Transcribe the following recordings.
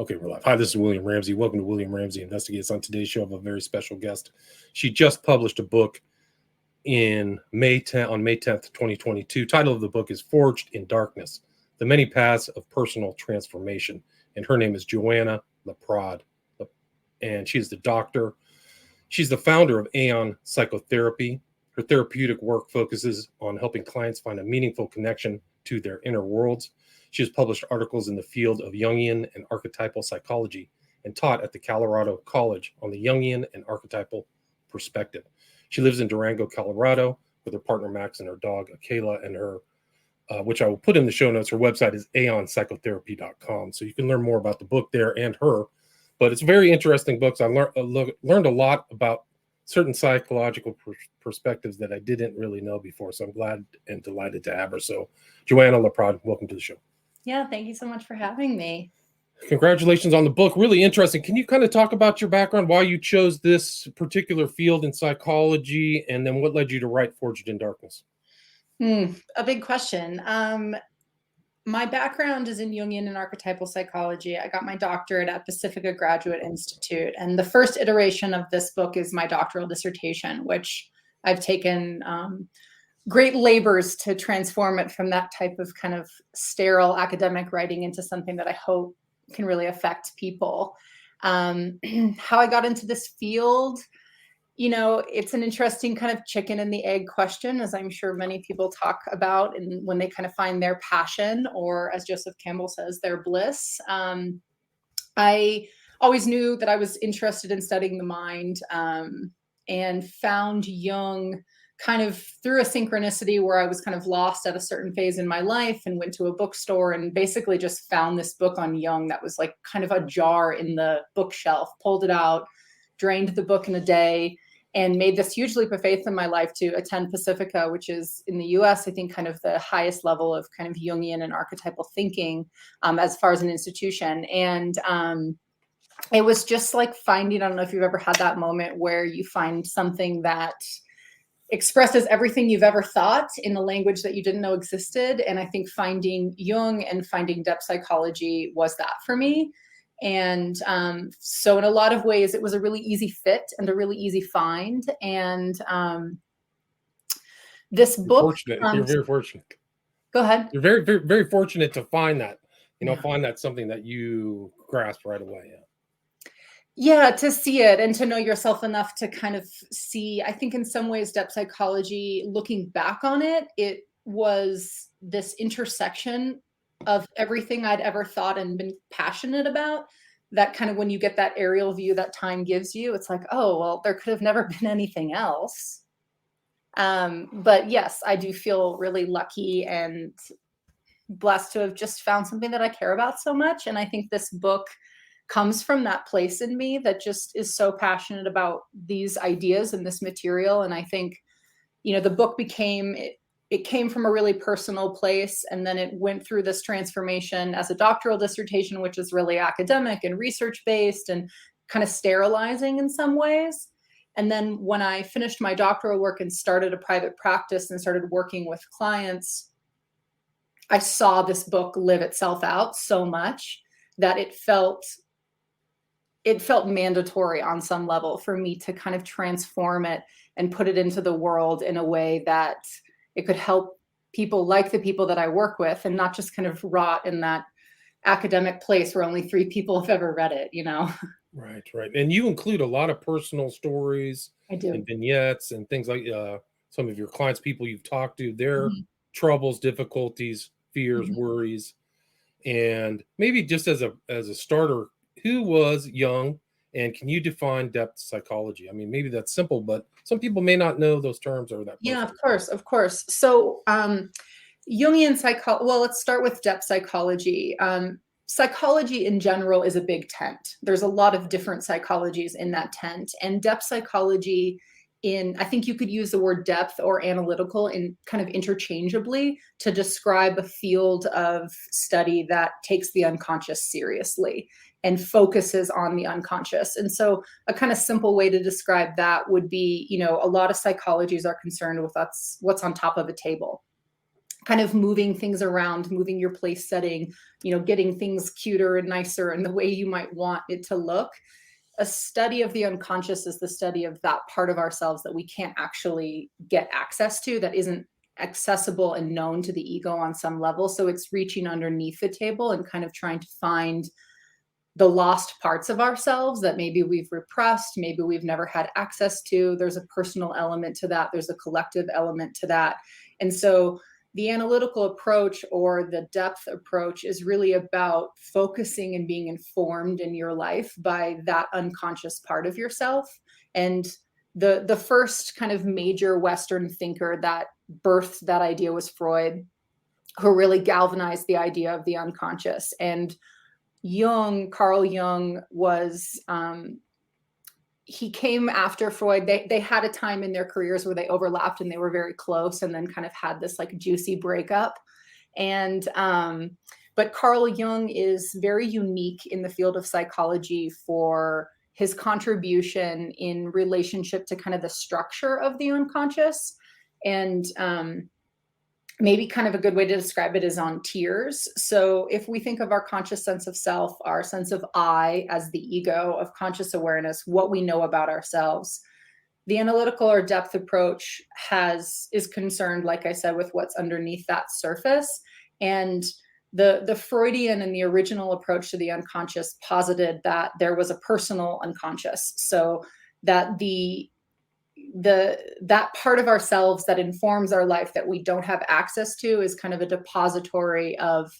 Okay, we're live. Hi, this is William Ramsey. Welcome to William Ramsey Investigates. On today's show, I have a very special guest. She just published a book on May 10th, 2022. Title of the book is Forged in Darkness, The Many Paths of Personal Transformation. And her name is Joanna LaPrade. And she's the doctor. She's the founder of Aeon Psychotherapy. Her therapeutic work focuses on helping clients find a meaningful connection to their inner worlds. She has published articles in the field of Jungian and archetypal psychology and taught at the Colorado College on the Jungian and archetypal perspective. She lives in Durango, Colorado, with her partner Max and her dog Akela, and her, which I will put in the show notes. Her website is aeonpsychotherapy.com, so you can learn more about the book there and her. But it's a very interesting book. I learned a lot about certain psychological perspectives that I didn't really know before. So I'm glad and delighted to have her. So Joanna LaPrade, welcome to the show. Yeah, thank you so much for having me. Congratulations on the book. Really interesting. Can you kind of talk about your background, why you chose this particular field in psychology, and then what led you to write Forged in Darkness? A big question. My background is in Jungian and archetypal psychology. I got my doctorate at Pacifica Graduate Institute, and the first iteration of this book is my doctoral dissertation, which I've taken great labors to transform it from that type of kind of sterile academic writing into something that I hope can really affect people. How I got into this field, it's an interesting kind of chicken and the egg question, as I'm sure many people talk about, and when they kind of find their passion, or as Joseph Campbell says, their bliss. I always knew that I was interested in studying the mind, and found Jung kind of through a synchronicity where I was kind of lost at a certain phase in my life and went to a bookstore and basically just found this book on Jung that was like kind of ajar in the bookshelf, pulled it out, drained the book in a day, and made this huge leap of faith in my life to attend Pacifica, which is in the US, I think, kind of the highest level of kind of Jungian and archetypal thinking as far as an institution. And it was just like finding, I don't know if you've ever had that moment where you find something that expresses everything you've ever thought in a language that you didn't know existed. And I think finding Jung and finding depth psychology was that for me. And so in a lot of ways, it was a really easy fit and a really easy find. And this book... You're very fortunate. Go ahead. You're very, very, very fortunate to find that, find that something that you grasp right away. Yeah, to see it and to know yourself enough to kind of see, I think in some ways, depth psychology, looking back on it, it was this intersection of everything I'd ever thought and been passionate about. That kind of, when you get that aerial view that time gives you, it's like, oh, well, there could have never been anything else. But yes, I do feel really lucky and blessed to have just found something that I care about so much. And I think this book comes from that place in me that just is so passionate about these ideas and this material. And I think, the book it came from a really personal place, and then it went through this transformation as a doctoral dissertation, which is really academic and research-based and kind of sterilizing in some ways. And then when I finished my doctoral work and started a private practice and started working with clients, I saw this book live itself out so much that it felt mandatory on some level for me to kind of transform it and put it into the world in a way that it could help people like the people that I work with, and not just kind of rot in that academic place where only 3 people have ever read it, Right. And you include a lot of personal stories. I do. And vignettes and things like some of your clients, people you've talked to, their troubles, difficulties, fears, worries. And maybe just as a starter, who was Jung, and can you define depth psychology? I mean, maybe that's simple, but some people may not know those terms or that. Yeah, of course. So Jungian psychology, well, let's start with depth psychology. Psychology in general is a big tent. There's a lot of different psychologies in that tent, and depth psychology, I think you could use the word depth or analytical in kind of interchangeably to describe a field of study that takes the unconscious seriously and focuses on the unconscious. And so a kind of simple way to describe that would be, a lot of psychologies are concerned with what's on top of a table. kind of moving things around, moving your place setting, getting things cuter and nicer and the way you might want it to look. A study of the unconscious is the study of that part of ourselves that we can't actually get access to, that isn't accessible and known to the ego on some level. So it's reaching underneath the table and kind of trying to find the lost parts of ourselves that maybe we've repressed, maybe we've never had access to. There's a personal element to that. There's a collective element to that. And so the analytical approach or the depth approach is really about focusing and being informed in your life by that unconscious part of yourself. And the first kind of major Western thinker that birthed that idea was Freud, who really galvanized the idea of the unconscious. And Carl Jung was, he came after Freud. They had a time in their careers where they overlapped and they were very close, and then kind of had this like juicy breakup. And, but Carl Jung is very unique in the field of psychology for his contribution in relationship to kind of the structure of the unconscious. And, maybe kind of a good way to describe it is on tiers. So if we think of our conscious sense of self, our sense of I as the ego, of conscious awareness, what we know about ourselves, the analytical or depth approach is concerned, like I said, with what's underneath that surface. And the Freudian and the original approach to the unconscious posited that there was a personal unconscious. So that that part of ourselves that informs our life that we don't have access to is kind of a depository of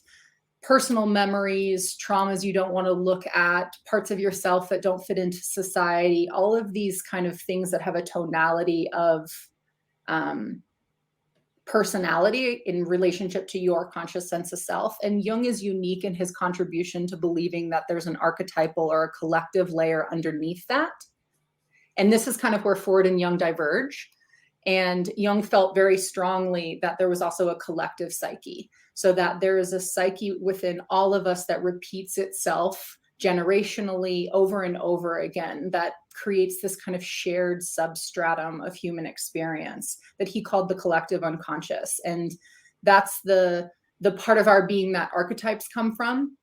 personal memories, traumas you don't want to look at, parts of yourself that don't fit into society, all of these kind of things that have a tonality of personality in relationship to your conscious sense of self. And Jung is unique in his contribution to believing that there's an archetypal or a collective layer underneath that. And this is kind of where Freud and Jung diverge. And Jung felt very strongly that there was also a collective psyche, so that there is a psyche within all of us that repeats itself generationally over and over again, that creates this kind of shared substratum of human experience that he called the collective unconscious. And that's the part of our being that archetypes come from.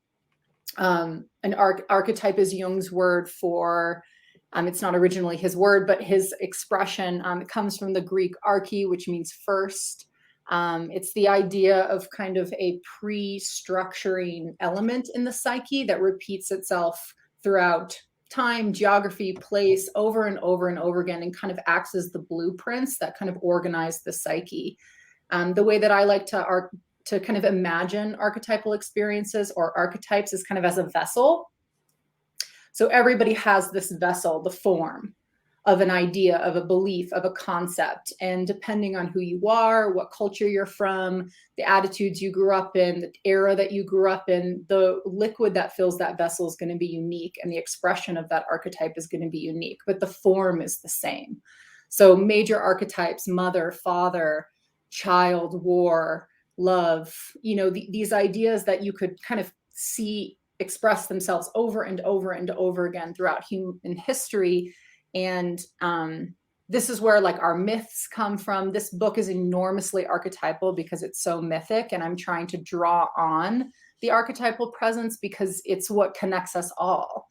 An archetype is Jung's word for, it's not originally his word, but his expression. It comes from the Greek arche, which means first. It's the idea of kind of a pre-structuring element in the psyche that repeats itself throughout time, geography, place, over and over and over again, and kind of acts as the blueprints that kind of organize the psyche. The way that I like to kind of imagine archetypal experiences or archetypes is kind of as a vessel. So everybody has this vessel, the form of an idea, of a belief, of a concept. And depending on who you are, what culture you're from, the attitudes you grew up in, the era that you grew up in, the liquid that fills that vessel is going to be unique. And the expression of that archetype is going to be unique, but the form is the same. So major archetypes, mother, father, child, war, love, these ideas that you could kind of see express themselves over and over and over again throughout human history. And this is where like our myths come from. This book is enormously archetypal because it's so mythic, and I'm trying to draw on the archetypal presence because it's what connects us all.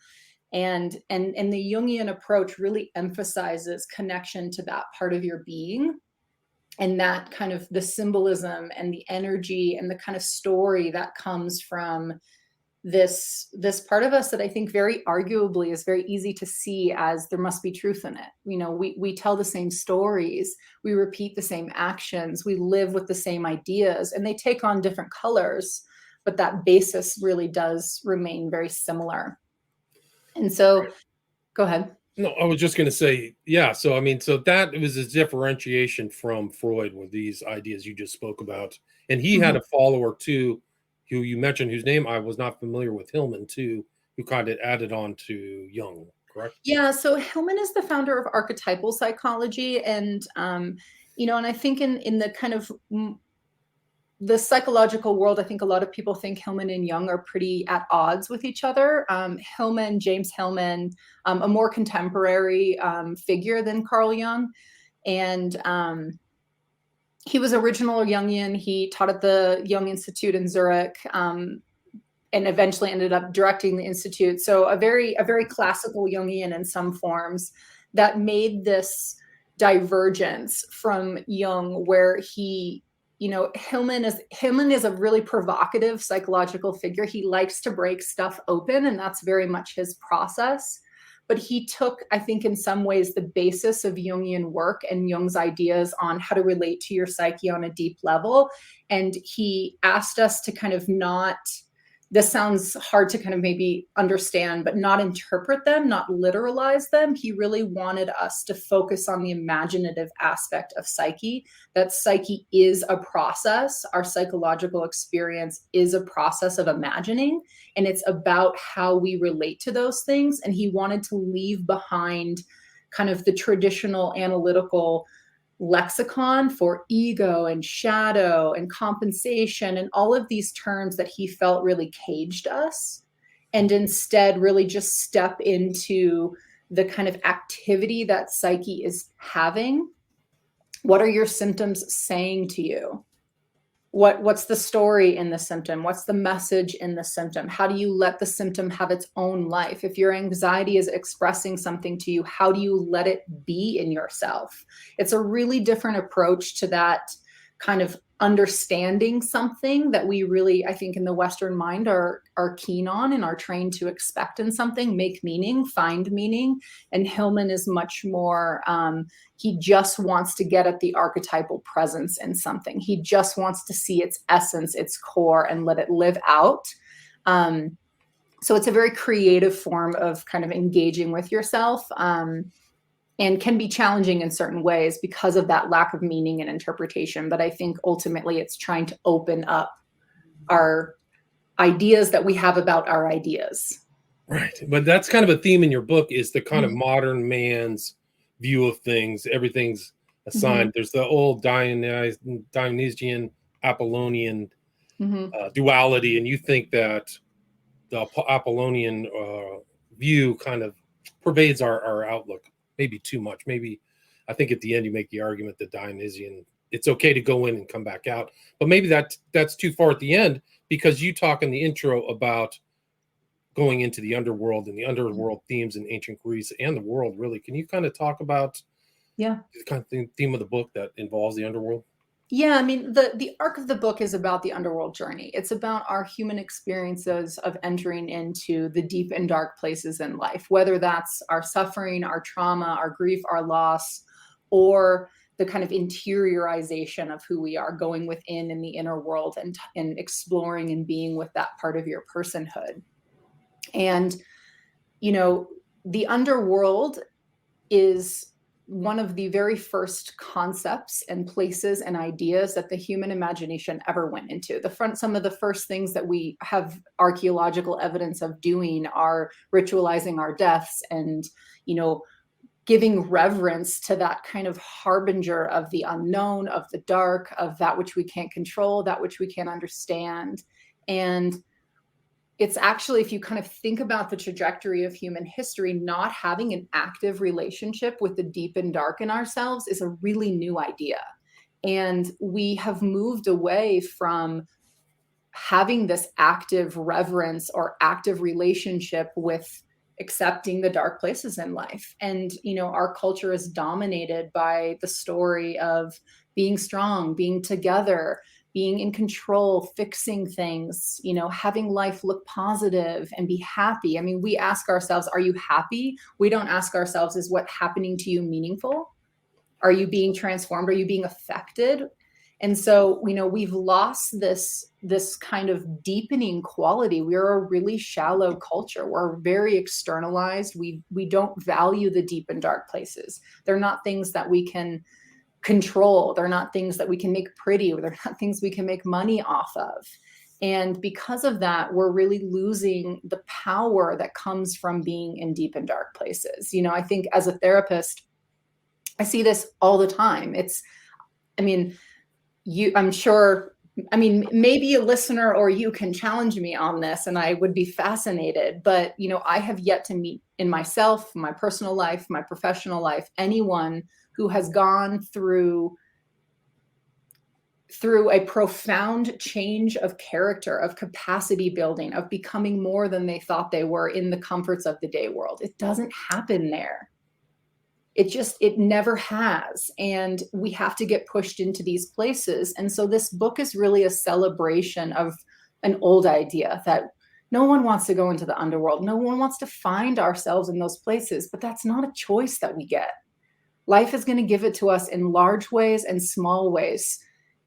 And the Jungian approach really emphasizes connection to that part of your being, and that kind of the symbolism and the energy and the kind of story that comes from this part of us that I think very arguably is very easy to see as there must be truth in it. We tell the same stories, we repeat the same actions, we live with the same ideas, and they take on different colors, but that basis really does remain very similar. And so, go ahead. No, I was just going to say, yeah. So, so that was a differentiation from Freud with these ideas you just spoke about. And he had a follower too, who you mentioned, whose name I was not familiar with, Hillman too, who kind of added on to Jung, correct? Yeah. So Hillman is the founder of archetypal psychology. And, and I think in the kind of the psychological world, I think a lot of people think Hillman and Jung are pretty at odds with each other. James Hillman, a more contemporary figure than Carl Jung. And He was original Jungian. He taught at the Jung Institute in Zurich, and eventually ended up directing the institute. So a very classical Jungian in some forms that made this divergence from Jung, where he, Hillman is a really provocative psychological figure. He likes to break stuff open, and that's very much his process. But he took, I think, in some ways, the basis of Jungian work and Jung's ideas on how to relate to your psyche on a deep level. And he asked us to kind of not, this sounds hard to kind of maybe understand, but not interpret them, not literalize them. He really wanted us to focus on the imaginative aspect of psyche, that psyche is a process. Our psychological experience is a process of imagining, and it's about how we relate to those things. And he wanted to leave behind kind of the traditional analytical lexicon for ego and shadow and compensation and all of these terms that he felt really caged us, and instead really just step into the kind of activity that psyche is having. What are your symptoms saying to you? What's the story in the symptom? What's the message in the symptom? How do you let the symptom have its own life? If your anxiety is expressing something to you, how do you let it be in yourself? It's a really different approach to that kind of understanding something that we really, I think, in the Western mind are keen on and are trained to expect in something, make meaning, find meaning. And Hillman is much more, he just wants to get at the archetypal presence in something. He just wants to see its essence, its core, and let it live out. So it's a very creative form of kind of engaging with yourself. And can be challenging in certain ways because of that lack of meaning and interpretation. But I think ultimately it's trying to open up our ideas that we have about our ideas. Right. But that's kind of a theme in your book, is the kind of modern man's view of things. Everything's assigned. There's the old Dionysian, Apollonian duality. And you think that the Apollonian view kind of pervades our outlook. Maybe too much. Maybe, I think at the end you make the argument that Dionysian, it's okay to go in and come back out, but maybe that's too far at the end, because you talk in the intro about going into the underworld and the underworld themes in ancient Greece and the world, really. Can you kind of talk about the kind of theme of the book that involves the underworld? Yeah, I mean, the arc of the book is about the underworld journey. It's about our human experiences of entering into the deep and dark places in life, whether that's our suffering, our trauma, our grief, our loss, or the kind of interiorization of who we are, going within in the inner world and exploring and being with that part of your personhood. And, the underworld is one of the very first concepts and places and ideas that the human imagination ever went into. Some of the first things that we have archaeological evidence of doing are ritualizing our deaths and, giving reverence to that kind of harbinger of the unknown, of the dark, of that which we can't control, that which we can't understand. And it's actually, if you kind of think about the trajectory of human history, not having an active relationship with the deep and dark in ourselves is a really new idea. And we have moved away from having this active reverence or active relationship with accepting the dark places in life. And, our culture is dominated by the story of being strong, being together, being in control, fixing things, having life look positive and be happy. I mean, we ask ourselves, are you happy? We don't ask ourselves, is what happening to you meaningful? Are you being transformed? Are you being affected? And so, we've lost this kind of deepening quality. We're a really shallow culture. We're very externalized. We don't value the deep and dark places. They're not things that we can control. They're not things that we can make pretty, or they're not things we can make money off of. And because of that, we're really losing the power that comes from being in deep and dark places. I think as a therapist, I see this all the time. Maybe a listener or you can challenge me on this, and I would be fascinated. But, I have yet to meet in myself, my personal life, my professional life, anyone who has gone through through a profound change of character, of capacity building, of becoming more than they thought they were in the comforts of the day world. It doesn't happen there. It never has. And we have to get pushed into these places. And so this book is really a celebration of an old idea that no one wants to go into the underworld. No one wants to find ourselves in those places, but that's not a choice that we get. Life is going to give it to us in large ways and small ways.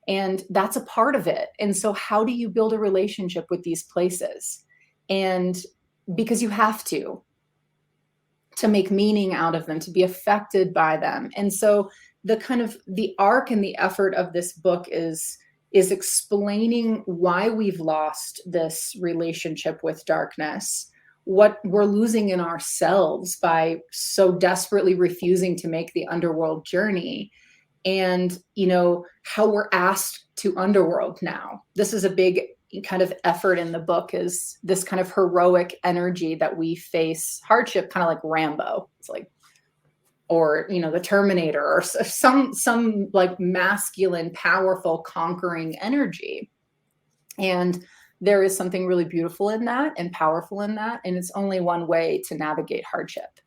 And that's a part of it. And so how do you build a relationship with these places? And because you have to make meaning out of them, to be affected by them. And so the arc and the effort of this book is explaining why we've lost this relationship with darkness, what we're losing in ourselves by so desperately refusing to make the underworld journey, and how we're asked to underworld now. This is a big kind of effort in the book, is this kind of heroic energy that we face hardship, kind of like Rambo. It's like, or the Terminator, or some like masculine, powerful, conquering energy. And there is something really beautiful in that and powerful in that, and it's only one way to navigate hardship.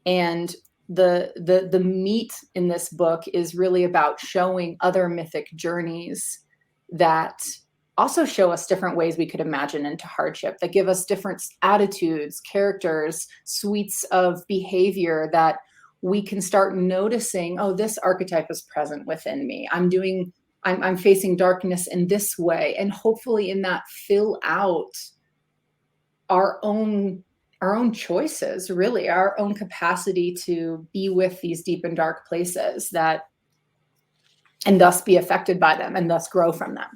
And the meat in this book is really about showing other mythic journeys that also show us different ways we could imagine into hardship, that give us different attitudes, characters, suites of behavior that we can start noticing, oh, this archetype is present within me. I'm facing darkness in this way. And hopefully in that fill out our own choices, really, our own capacity to be with these deep and dark places, and thus be affected by them and thus grow from them.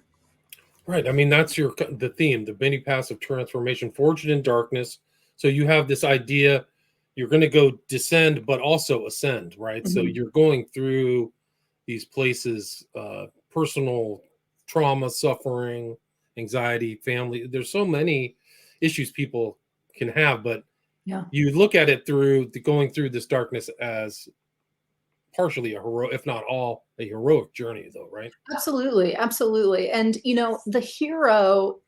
Right. I mean, that's the theme, the many paths of transformation, forged in darkness. So you have this idea, you're going to go descend, but also ascend, right? Mm-hmm. So you're going through these places, personal trauma, suffering, anxiety, family. There's so many issues people can have, but you look at it through going through this darkness as partially a heroic, if not all, a heroic journey, though, right? Absolutely. And the hero,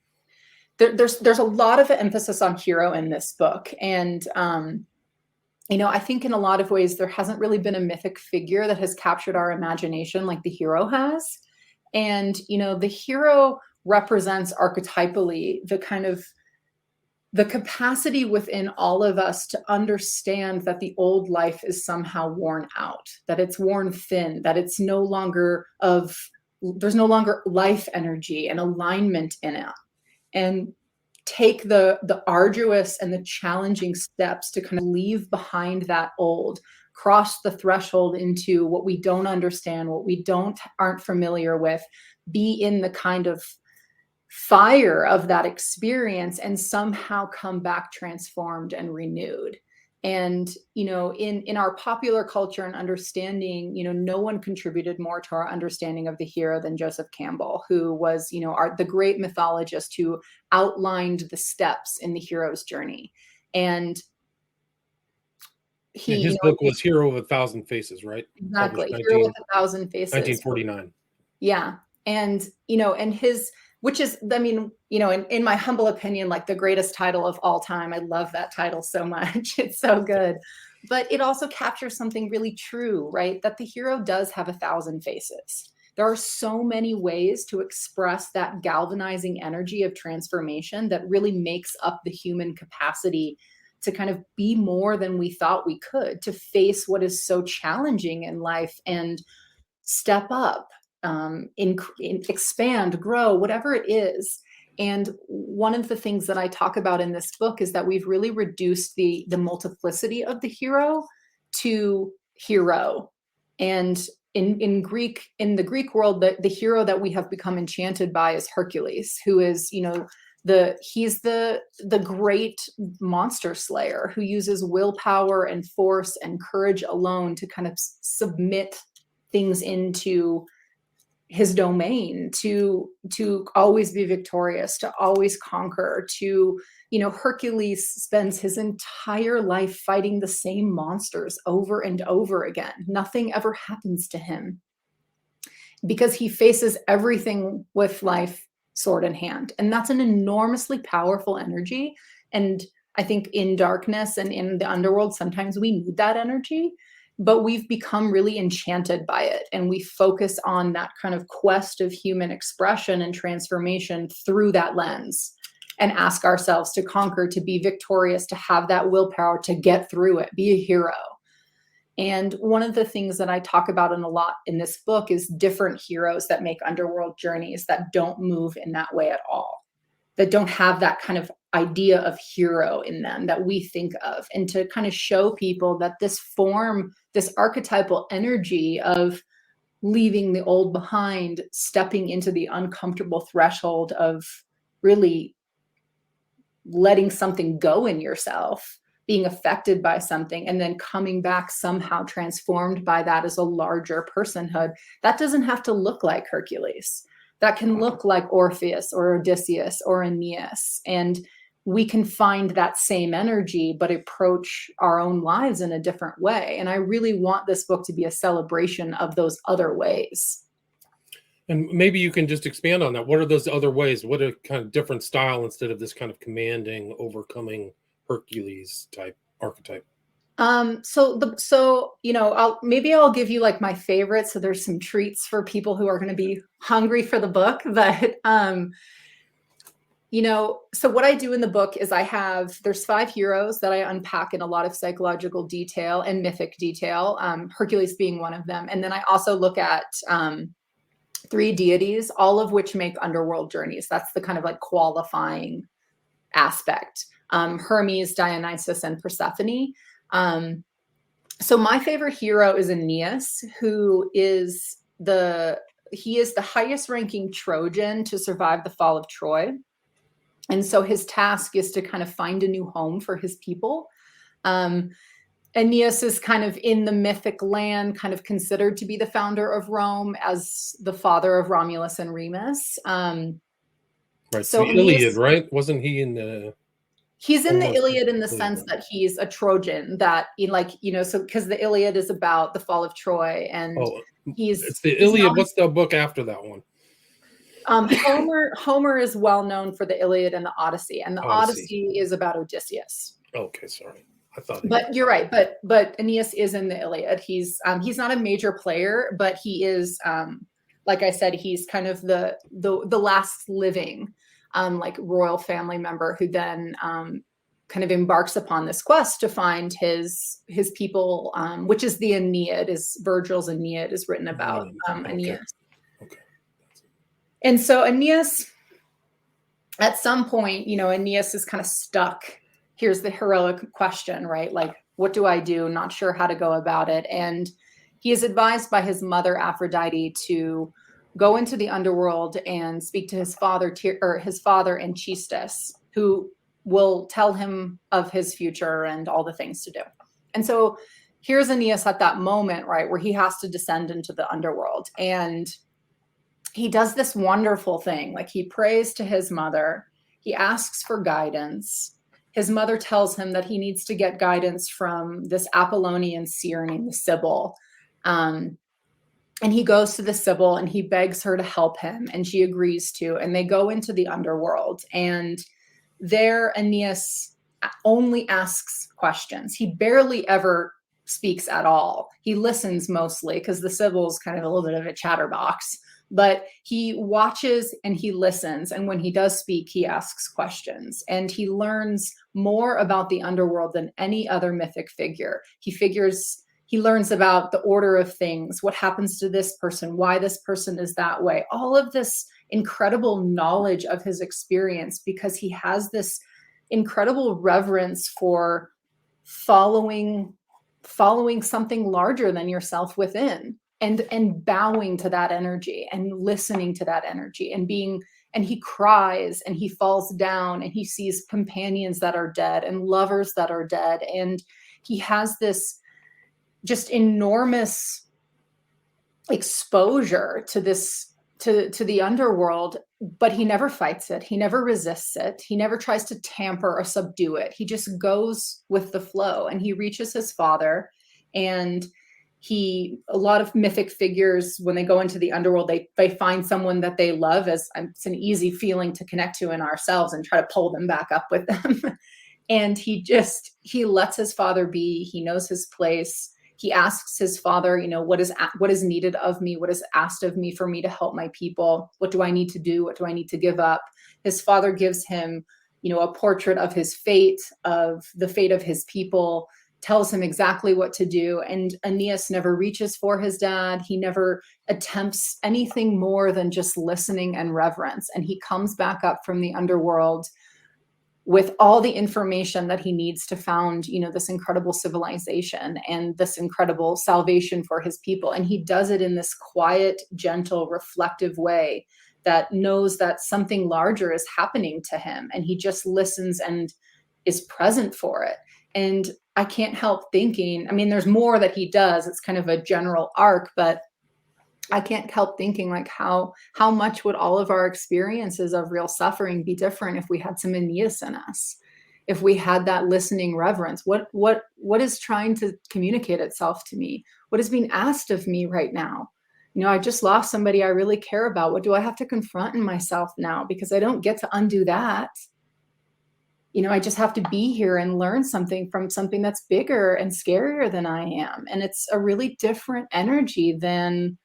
there's a lot of emphasis on hero in this book. And I think in a lot of ways there hasn't really been a mythic figure that has captured our imagination like the hero has. And the hero represents archetypally the capacity within all of us to understand that the old life is somehow worn out, that it's worn thin, that it's there's no longer life energy and alignment in it. And take the arduous and the challenging steps to kind of leave behind that old, cross the threshold into what we don't understand, what we aren't familiar with, be in the kind of fire of that experience and somehow come back transformed and renewed. And in our popular culture and understanding, no one contributed more to our understanding of the hero than Joseph Campbell, who was the great mythologist who outlined the steps in the hero's journey. And his book was Hero of 1,000 Faces, right? Exactly. Hero of 1,000 Faces. 1949. Yeah. And and his, which is, in my humble opinion, like the greatest title of all time. I love that title so much. It's so good. But it also captures something really true, right? That the hero does have 1,000 faces. There are so many ways to express that galvanizing energy of transformation that really makes up the human capacity to kind of be more than we thought we could, to face what is so challenging in life and step up. Expand, grow, whatever it is. And one of the things that I talk about in this book is that we've really reduced the multiplicity of the hero to hero. And in the Greek world, the hero that we have become enchanted by is Hercules, who is, he's the great monster slayer who uses willpower and force and courage alone to kind of submit things into his domain, to always be victorious, to always conquer, to, Hercules spends his entire life fighting the same monsters over and over again. Nothing ever happens to him. because he faces everything with life sword in hand. And that's an enormously powerful energy. And I think in darkness and in the underworld, sometimes we need that energy, but we've become really enchanted by it. And we focus on that kind of quest of human expression and transformation through that lens, and ask ourselves to conquer, to be victorious, to have that willpower, to get through it, be a hero. And one of the things that I talk about a lot in this book is different heroes that make underworld journeys that don't move in that way at all, that don't have that kind of idea of hero in them that we think of, and to kind of show people that this form, this archetypal energy of leaving the old behind, stepping into the uncomfortable threshold of really letting something go in yourself, being affected by something, and then coming back somehow transformed by that as a larger personhood. That doesn't have to look like Hercules. That can look like Orpheus or Odysseus or Aeneas. And we can find that same energy, but approach our own lives in a different way. And I really want this book to be a celebration of those other ways. And maybe you can just expand on that. What are those other ways? What a kind of different style instead of this kind of commanding, overcoming Hercules type archetype? So you know, I'll give you like my favorites. So there's some treats for people who are going to be hungry for the book. But you know, so what I do in the book is there's 5 heroes that I unpack in a lot of psychological detail and mythic detail. Hercules being one of them, and then I also look at 3 deities, all of which make underworld journeys. That's the kind of like qualifying aspect. Hermes, Dionysus, and Persephone. So my favorite hero is Aeneas, who is the highest ranking Trojan to survive the fall of Troy. And so his task is to kind of find a new home for his people. Aeneas is kind of in the mythic land, kind of considered to be the founder of Rome as the father of Romulus and Remus. Right. So the Aeneas, Iliad, right? Wasn't he in the? he's in the Iliad in the sense that he's a Trojan, that so because the Iliad is about the fall of Troy, and it's the Iliad. What's the book after that one? Homer is well known for the Iliad and the Odyssey, and the Odyssey is about Odysseus. Okay, sorry. I thought. But you're right. But Aeneas is in the Iliad. He's not a major player, but he is, like I said, he's kind of the last living like royal family member who then kind of embarks upon this quest to find his people, which is the Aeneid. Is Virgil's Aeneid is written about Aeneas. Okay. And so Aeneas, at some point, Aeneas is kind of stuck. Here's the heroic question, right? Like, what do I do? Not sure how to go about it. And he is advised by his mother, Aphrodite, to go into the underworld and speak to his father Anchises, who will tell him of his future and all the things to do. And so here's Aeneas at that moment, right, where he has to descend into the underworld. And he does this wonderful thing. Like, he prays to his mother. He asks for guidance. His mother tells him that he needs to get guidance from this Apollonian seer named the Sibyl. And he goes to the Sibyl and he begs her to help him, and she agrees to. And they go into the underworld. And there Aeneas only asks questions. He barely ever speaks at all. He listens mostly, because the Sibyl's kind of a little bit of a chatterbox. But he watches and he listens. And when he does speak, he asks questions. And he learns more about the underworld than any other mythic figure. He learns about the order of things, what happens to this person, why this person is that way. All of this incredible knowledge of his experience, because he has this incredible reverence for following something larger than yourself within. And bowing to that energy and listening to that energy and he cries and he falls down and he sees companions that are dead and lovers that are dead. And he has this just enormous exposure to the underworld, but he never fights it. He never resists it. He never tries to tamper or subdue it. He just goes with the flow, and he reaches his father, and a lot of mythic figures, when they go into the underworld, they find someone that they love, as it's an easy feeling to connect to in ourselves, and try to pull them back up with them. And he lets his father be. He knows his place. He asks his father, what is needed of me? What is asked of me for me to help my people? What do I need to do? What do I need to give up? His father gives him, a portrait of his fate, of the fate of his people, tells him exactly what to do. And Aeneas never reaches for his dad. He never attempts anything more than just listening and reverence. And he comes back up from the underworld with all the information that he needs to found, this incredible civilization and this incredible salvation for his people. And he does it in this quiet, gentle, reflective way that knows that something larger is happening to him. And he just listens and is present for it. And I can't help thinking, there's more that he does. It's kind of a general arc, but I can't help thinking, like, how much would all of our experiences of real suffering be different if we had some Aeneas in us, if we had that listening reverence? What is trying to communicate itself to me? What is being asked of me right now? I just lost somebody I really care about. What do I have to confront in myself now? Because I don't get to undo that. I just have to be here and learn something from something that's bigger and scarier than I am. And it's a really different energy than,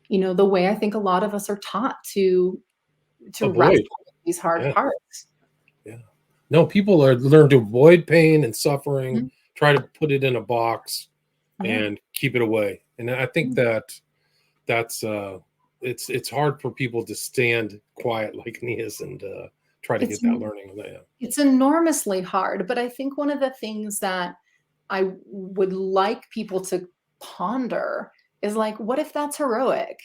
the way I think a lot of us are taught to wrestle with these hard parts. Yeah. No, people learn to avoid pain and suffering, Mm-hmm. try to put it in a box and keep it away. And I think that's it's hard for people to stand quiet like Aeneas and try to get that learning. It's enormously hard. But I think one of the things that I would like people to ponder is, like, what if that's heroic?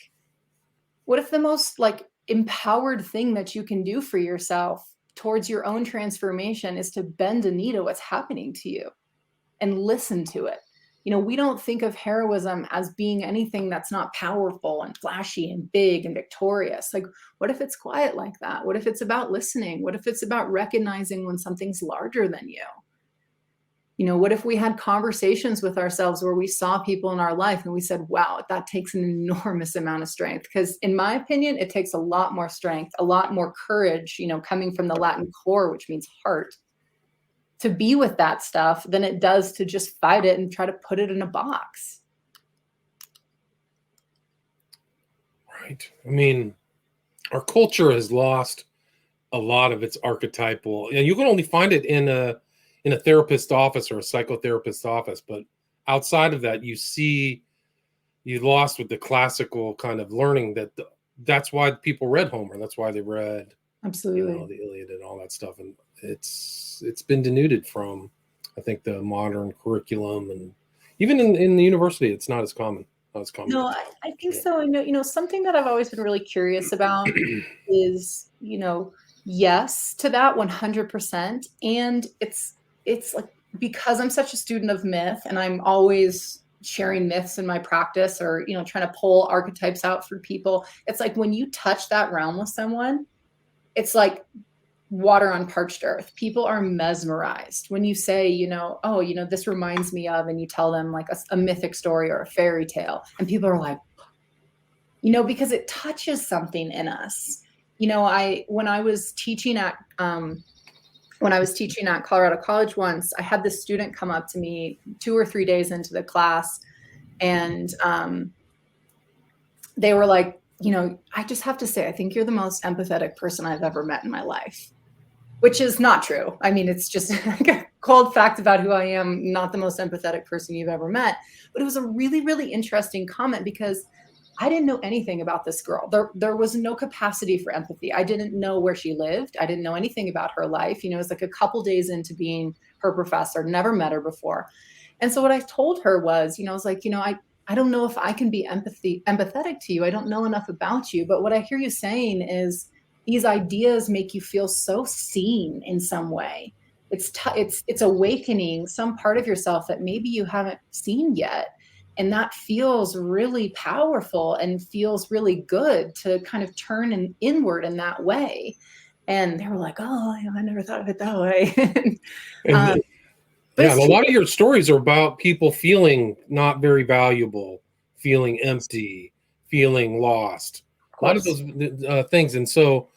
What if the most, like, empowered thing that you can do for yourself towards your own transformation is to bend a knee to what's happening to you and listen to it? We don't think of heroism as being anything that's not powerful and flashy and big and victorious. Like, what if it's quiet like that? What if it's about listening? What if it's about recognizing when something's larger than you? What if we had conversations with ourselves where we saw people in our life and we said, wow, that takes an enormous amount of strength? Because in my opinion, it takes a lot more strength, a lot more courage, coming from the Latin core, which means heart, to be with that stuff than it does to just fight it and try to put it in a box. Right. Our culture has lost a lot of its archetypal, and you can only find it in a therapist's office or a psychotherapist's office. But outside of that, you lost with the classical kind of learning that's why people read Homer. That's why they read absolutely the Iliad and all that stuff. And it's been denuded from, I think, the modern curriculum, and even in the university, it's not as common. No, I think so. And something that I've always been really curious about is, yes to that 100%. And it's like, because I'm such a student of myth and I'm always sharing myths in my practice, or, trying to pull archetypes out for people. It's like, when you touch that realm with someone, it's like water on parched earth. People are mesmerized when you say, this reminds me of, and you tell them, like, a mythic story or a fairy tale. And people are like, because it touches something in us. When I was teaching at Colorado College once, I had this student come up to me 2 or 3 days into the class, and they were like, I just have to say, I think you're the most empathetic person I've ever met in my life, which is not true. It's just a cold fact about who I am, not the most empathetic person you've ever met. But it was a really, really interesting comment, because I didn't know anything about this girl. There was no capacity for empathy. I didn't know where she lived. I didn't know anything about her life. It was like a couple days into being her professor, never met her before. And so what I told her was, I was like, I don't know if I can be empathetic to you. I don't know enough about you. But what I hear you saying is, these ideas make you feel so seen in some way. It's awakening some part of yourself that maybe you haven't seen yet. And that feels really powerful and feels really good to kind of turn inward in that way. And they were like, oh, I never thought of it that way. But Yeah, it's and a true. lot of your stories are about people feeling not very valuable, feeling empty, feeling lost. A lot of those things. And so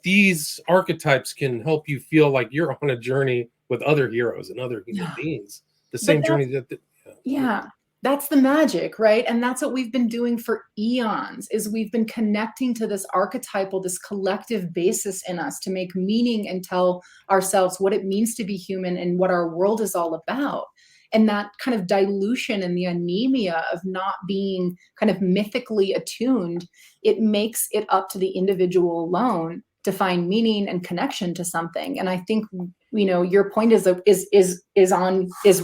these archetypes can help you feel like you're on a journey with other heroes and other human Yeah. beings. The But same journey that yeah, that's the magic, right? And that's what we've been doing for eons, is we've been connecting to this archetypal, this collective basis in us to make meaning and tell ourselves what it means to be human and what our world is all about. And that kind of dilution and the anemia of not being kind of mythically attuned, it makes it up to the individual alone to find meaning and connection to something. And I think, you know, your point is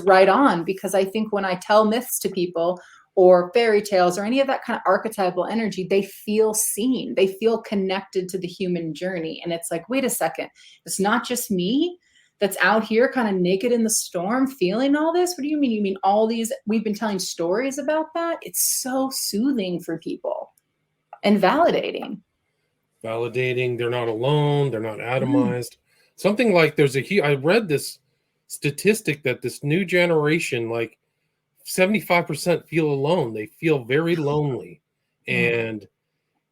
right on, because I think when I tell myths to people or fairy tales or any of that kind of archetypal energy, they feel seen, they feel connected to the human journey. And it's like, wait a second, it's not just me that's out here kind of naked in the storm feeling all this. What do you mean? You mean all these, we've been telling stories about that? It's so soothing for people and validating. They're not alone, they're not atomized. Something like I read this statistic that this new generation, like 75% feel alone. They feel very lonely. And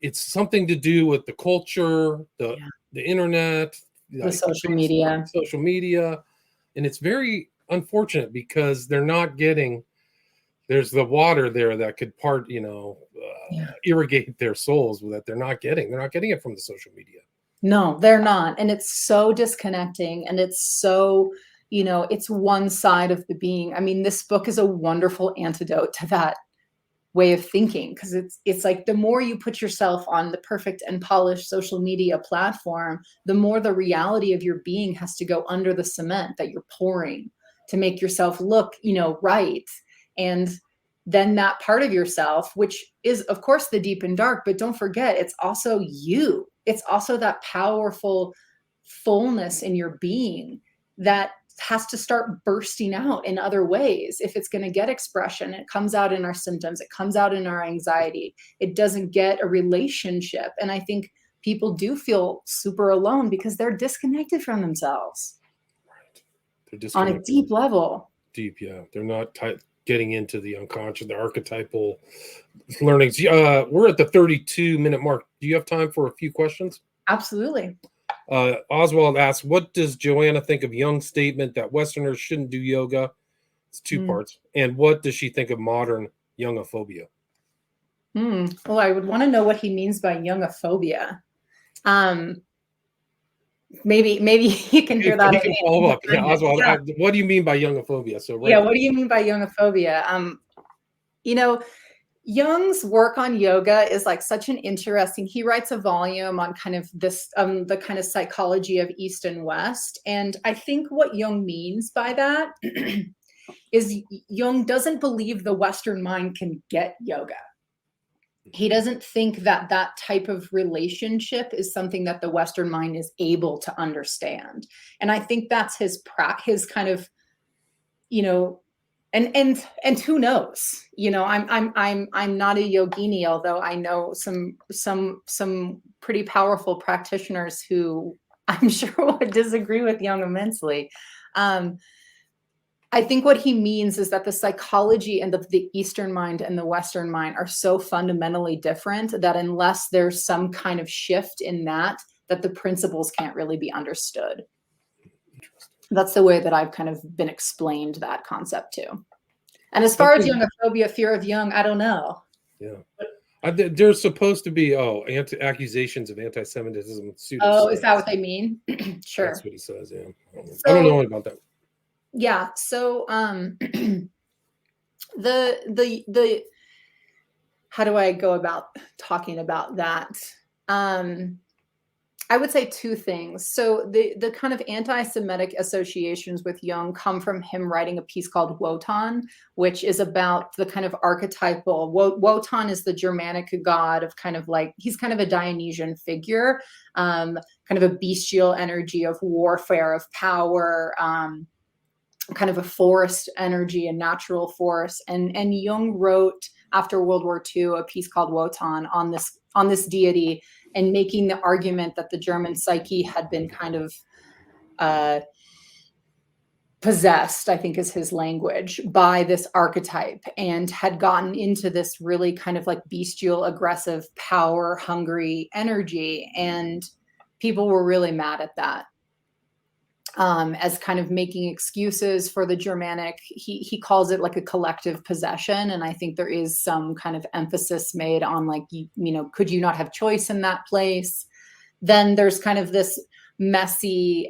it's something to do with the culture, the internet, The like social Facebook, media. social media. And it's very unfortunate because they're not getting, there's the water there that could irrigate their souls that they're not getting. They're not getting it from the social media. No, they're not. And it's so disconnecting, and it's so, you know, it's one side of the being. I mean, this book is a wonderful antidote to that way of thinking, because it's like the more you put yourself on the perfect and polished social media platform, the more the reality of your being has to go under the cement that you're pouring to make yourself look, you know, right. And then that part of yourself, which is of course the deep and dark, but don't forget, it's also you. It's also that powerful fullness in your being that has to start bursting out in other ways. If it's going to get expression, it comes out in our symptoms, it comes out in our anxiety, it doesn't get a relationship. And I think people do feel super alone because they're disconnected from themselves. Right. They're On disconnected. A deep level. Deep, yeah. They're not getting into the unconscious, the archetypal learnings. We're at the 32-minute mark. Do you have time for a few questions? Absolutely. Oswald asks, what does Joanna think of Jung's statement that Westerners shouldn't do yoga? It's two parts. And what does she think of modern Jungophobia? Well, I would want to know what he means by Jungophobia. Maybe he can hear that. He can follow up. Yeah, Oswald, what do you mean by Jungophobia? So what do you mean by Jungophobia? You know, Jung's work on yoga is like such an interesting, he writes a volume on kind of this, the kind of psychology of East and West. And I think what Jung means by that is Jung doesn't believe the Western mind can get yoga. He doesn't think that that type of relationship is something that the Western mind is able to understand. And I think that's his kind of, you know, and who knows, you know, I'm not a yogini, although I know some pretty powerful practitioners who I'm sure would disagree with Jung immensely. I think what he means is that the psychology and the Eastern mind and the Western mind are so fundamentally different that unless there's some kind of shift in that the principles can't really be understood. That's the way that I've kind of been explained that concept too. And as far as Jungophobia, fear of Jung, I don't know. Yeah. There's supposed to be accusations of anti-Semitism. Oh, is that what they mean? Sure. That's what he says. Yeah. I don't know about that. Yeah. So the how do I go about talking about that? I would say two things. So the kind of anti-Semitic associations with Jung come from him writing a piece called Wotan, which is about the kind of archetypal. Wotan is the Germanic god of kind of like, he's kind of a Dionysian figure, kind of a bestial energy of warfare, of power, kind of a forest energy, a natural force. And Jung wrote after World War II a piece called Wotan on this deity, and making the argument that the German psyche had been kind of possessed, I think is his language, by this archetype, and had gotten into this really kind of like bestial, aggressive, power hungry energy. And people were really mad at that, as kind of making excuses for the Germanic. He calls it like a collective possession. And I think there is some kind of emphasis made on like, you know, could you not have choice in that place? Then there's kind of this messy,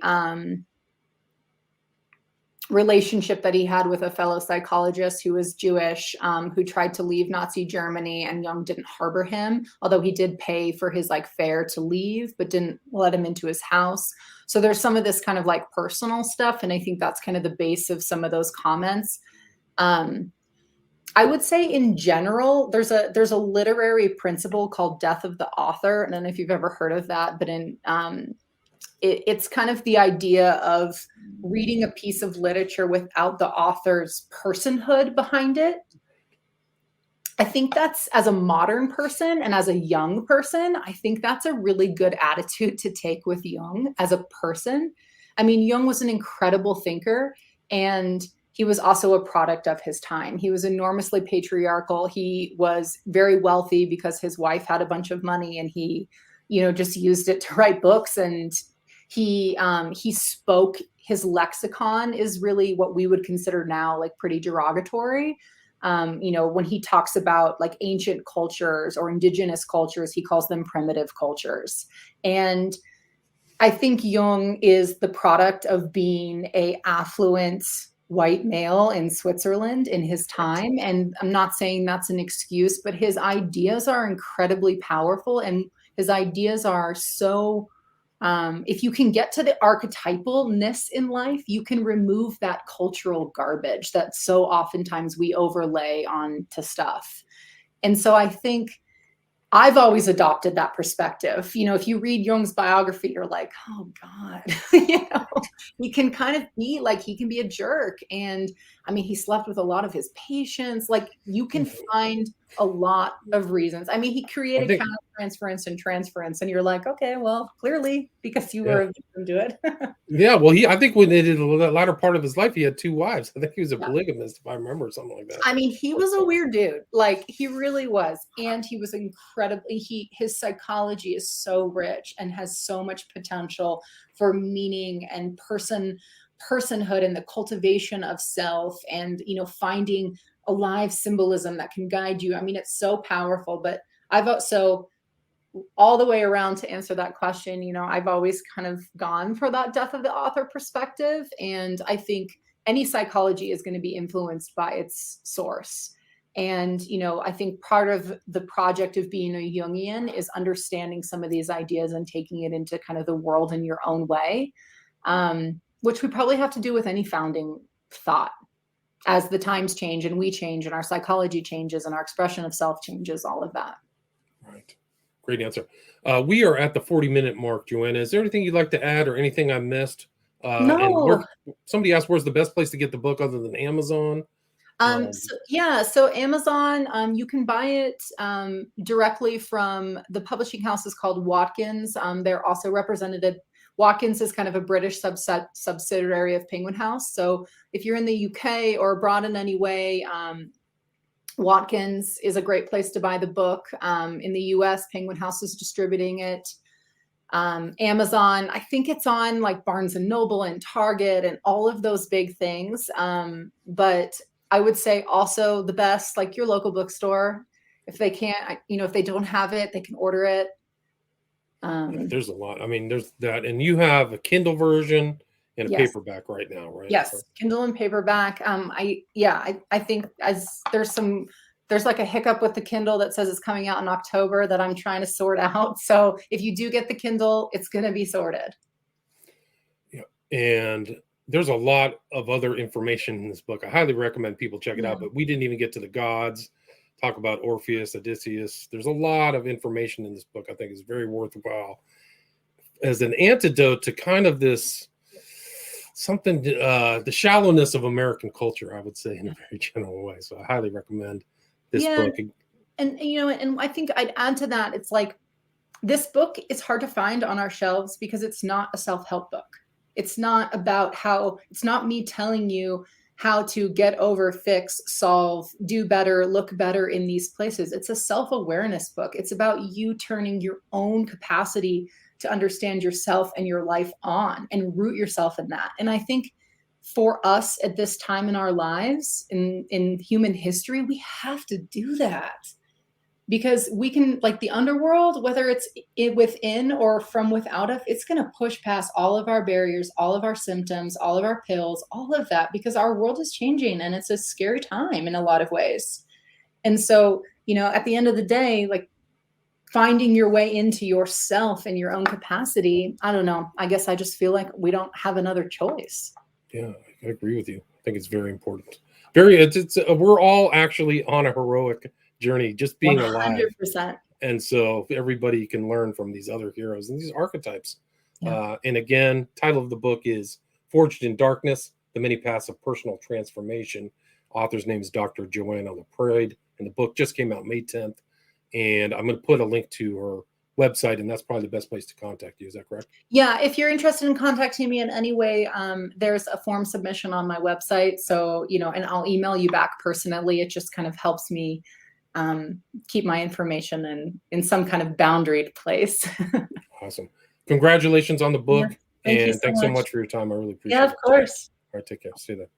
relationship that he had with a fellow psychologist who was Jewish, who tried to leave Nazi Germany, and Jung didn't harbor him, although he did pay for his like fare to leave, but didn't let him into his house. So there's some of this kind of like personal stuff. And I think that's kind of the base of some of those comments. I would say in general, there's a literary principle called death of the author. I don't know if you've ever heard of that, but it's kind of the idea of reading a piece of literature without the author's personhood behind it. I think that's, as a modern person and as a young person, I think that's a really good attitude to take with Jung as a person. I mean, Jung was an incredible thinker, and he was also a product of his time. He was enormously patriarchal. He was very wealthy because his wife had a bunch of money, and he, you know, just used it to write books. And he spoke, his lexicon is really what we would consider now like pretty derogatory. You know, when he talks about like ancient cultures or indigenous cultures, he calls them primitive cultures. And I think Jung is the product of being a affluent white male in Switzerland in his time. And I'm not saying that's an excuse, but his ideas are incredibly powerful, and his ideas are so, if you can get to the archetypalness in life, you can remove that cultural garbage that so oftentimes we overlay on to stuff. And so I think I've always adopted that perspective. You know, if you read Jung's biography, you're like, oh God, you know, he can kind of be like, he can be a jerk. And I mean, he slept with a lot of his patients. Like, you can find a lot of reasons. I mean, he created countertransference and transference, and you're like, okay, well, clearly because you were a victim to it. Yeah, well, I think when they did the latter part of his life, he had 2 wives. I think he was a polygamist, if I remember, something like that. I mean, he was a weird dude. Like, he really was. And he was incredibly, his psychology is so rich and has so much potential for meaning and personhood and the cultivation of self, and, you know, finding alive symbolism that can guide you. I mean, it's so powerful. But so all the way around, to answer that question, you know, I've always kind of gone for that death of the author perspective. And I think any psychology is going to be influenced by its source. And, you know, I think part of the project of being a Jungian is understanding some of these ideas and taking it into kind of the world in your own way, which we probably have to do with any founding thought. As the times change and we change and our psychology changes and our expression of self changes, all of that. Right. Great answer. We are at the 40-minute mark, Joanna. Is there anything you'd like to add or anything I missed? No. And somebody asked, where's the best place to get the book other than Amazon? So Amazon, you can buy it directly from, the publishing house is called Watkins. They're also represented. Watkins is kind of a British subsidiary of Penguin House. So if you're in the UK or abroad in any way, Watkins is a great place to buy the book. In the US, Penguin House is distributing it. Amazon, I think it's on like Barnes and Noble and Target and all of those big things. But I would say also the best, like your local bookstore. If they can't, you know, if they don't have it, they can order it. There's a lot. I mean, there's that, and you have a Kindle version and a paperback right now, right? Yes, Kindle and paperback. I think there's like a hiccup with the Kindle that says it's coming out in October that I'm trying to sort out. So if you do get the Kindle, it's going to be sorted. Yeah, and there's a lot of other information in this book. I highly recommend people check it out. But we didn't even get to the gods. Talk about Orpheus, Odysseus. There's a lot of information in this book I think is very worthwhile as an antidote to kind of this something, the shallowness of American culture, I would say, in a very general way. So I highly recommend this book. And, you know, and I think I'd add to that, it's like, this book is hard to find on our shelves because it's not a self-help book. It's not about it's not me telling you how to get over, fix, solve, do better, look better in these places. It's a self-awareness book. It's about you turning your own capacity to understand yourself and your life on and root yourself in that. And I think for us at this time in our lives, in human history, we have to do that. Because we can, like the underworld, whether it's within or from without us, it's going to push past all of our barriers, all of our symptoms, all of our pills, all of that, because our world is changing and it's a scary time in a lot of ways. And so, at the end of the day, like finding your way into yourself and your own capacity, I don't know. I guess I just feel like we don't have another choice. Yeah, I agree with you. I think it's very important. We're all actually on a heroic journey, just being 100%. alive. And so everybody can learn from these other heroes and these archetypes. Yeah. And again, title of the book is Forged in Darkness, The Many Paths of Personal Transformation. Author's name is Dr. Joanna LaPrade, and the book just came out May 10th. And I'm going to put a link to her website, and that's probably the best place to contact you. Is that correct? Yeah, if you're interested in contacting me in any way, there's a form submission on my website. So, and I'll email you back personally. It just kind of helps me keep my information in some kind of boundaried place. Awesome. Congratulations on the book. Yeah, and thanks so much for your time. I really appreciate it. Yeah, of course. All right, take care. Stay there.